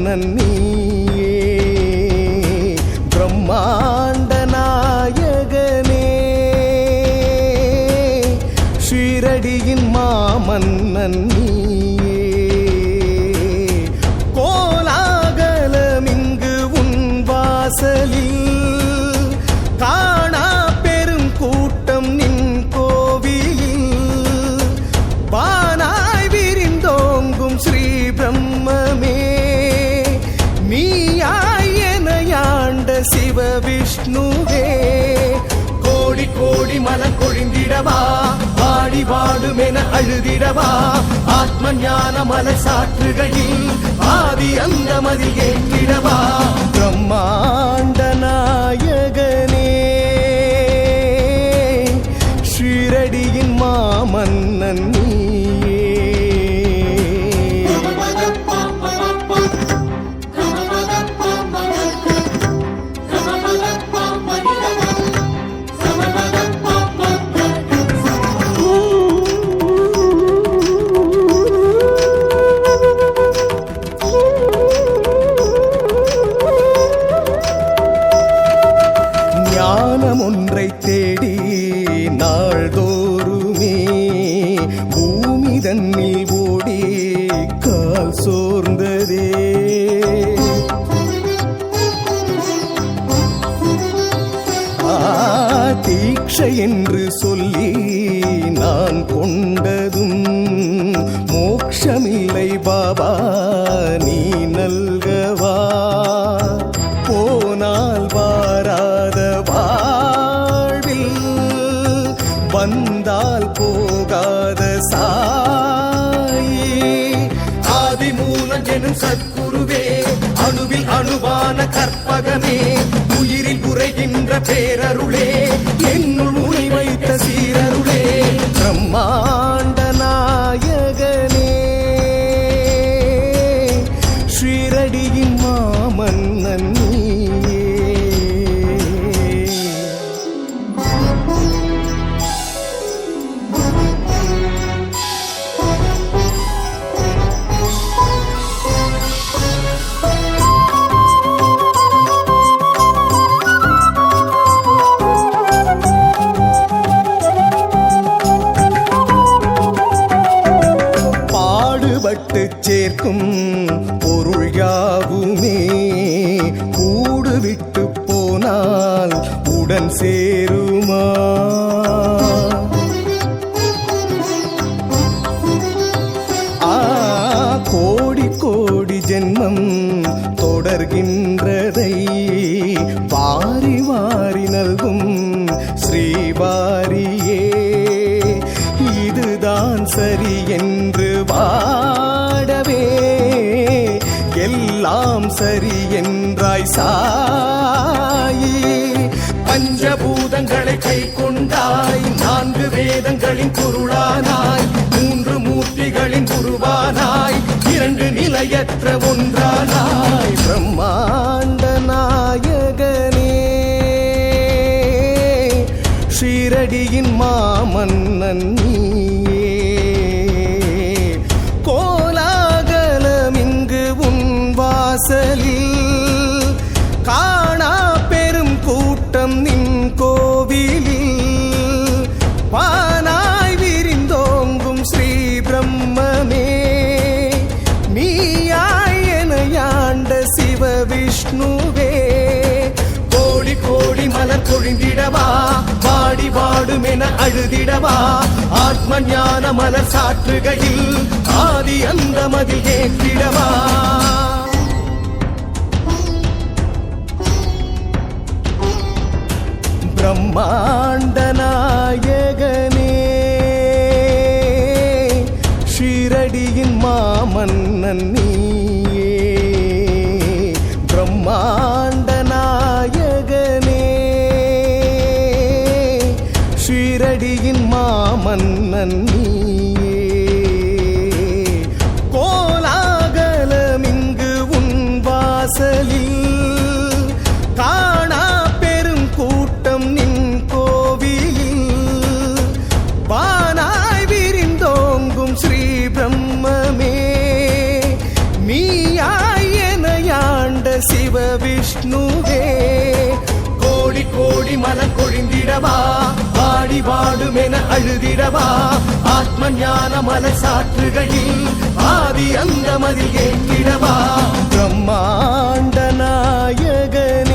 மன்னன் நீயே பிரம்மாண்ட நாயகனே ஷீரடியின் மாமன்னன் நீயே கோலாகலம் இங்கு உன் வாசலில் காணா பெரும் கூட்டம் நின் கோவிலில் வானாய் விரிந்தோங்கும் ஸ்ரீ பிரம்மமே நீயாய் எனையாண்ட சிவ விஷ்ணுவே கோடி கோடி மனம் கொழிந்திடவா வாடி வாடுமென அழுதிடவா ஆத்ம ஞான மலர் சாற்றுகையில் ஆதி அந்த மதி ஏற்றிடவா பிரம்மாண்ட நாயகனே ஷீரடியின் மாமன்னன் நீயே ஞானம் ஒன்றை தேடி நாள்தோறுமே பூமி தன்னில் ஓடி கால் சோர்ந்ததே தீட்சை என்று சொல்லி நான் கொண்டதும் மோட்சமில்லை பாபா நீ நல்கவா போனால் வாராத வாழ்வில் வந்தால் போகாத சாயி ஆதிமூலம் எனும் சத்குருவே அணுவில் அணுவான கற்பகமே உயிரில் உரைகின்ற பேரருளே என்னுள் உனை வைத்த சீரருளே பிரம்மாண்ட நாயகனே ஷீரடியின் மாமன்னன் நீயே பாடுபட்டு சேர்க்கும் பொருள் யாவுமே கூடு விட்டு போனால் உடன் சேருமா கோடி கோடி ஜென்மம் தொடர்கின்றதை வாரி வாரி நல்கும் ஸ்ரீவாரியே இதுதான் சரி என்று வாடவே எல்லாம் சரி என்றாய் சாயி பஞ்சபூதங்களை கை கொண்டாய் 4 வேதங்களின் பொருளானாய் 3 மூர்த்திகளின் குருவானாய் 2 நிலையற்ற ஒன்றானாய் பிரம்மாண்ட நாயகனே ஷீரடியின் மாமன்னன் நீயே கோலாகலம் இங்கு உன் வாசலில் காணா பெரும் கூட்டம் நின் கோவிலில் வானாய் விரிந்தோங்கும் ஸ்ரீ பிரம்மமே நீயாய் எனையாண்ட சிவ விஷ்ணுவே கோடி கோடி மலர் கொழிந்திடவா வாடி வாடுமென அழுதிடவா ஆத்ம ஞான மலர் சாற்றுகையில் ஆதி அந்த மதி ஏற்றிடவா பிரம்மாண்ட நாயகனே ஷீரடியின் மாமன்னன் நீயே பிரம்மாண்ட நாயகனே ஷீரடியின் மாமன்னன் நீயே கோலாகலம் இங்கு உன் வாசலில் காணா பெரும் கூட்டம் நின் கோவிலில் வானாய் விரிந்தோங்கும் ஸ்ரீ பிரம்மமே நீயாய் எனைய மலர் பொழிந்திடவா பாடி வாடுமென அழுதிடவா ஆத்ம ஞான மலர் சாற்றுகையில் ஆதி அந்த மதில் ஏற்றிடவா பிரம்மாண்ட நாயகன்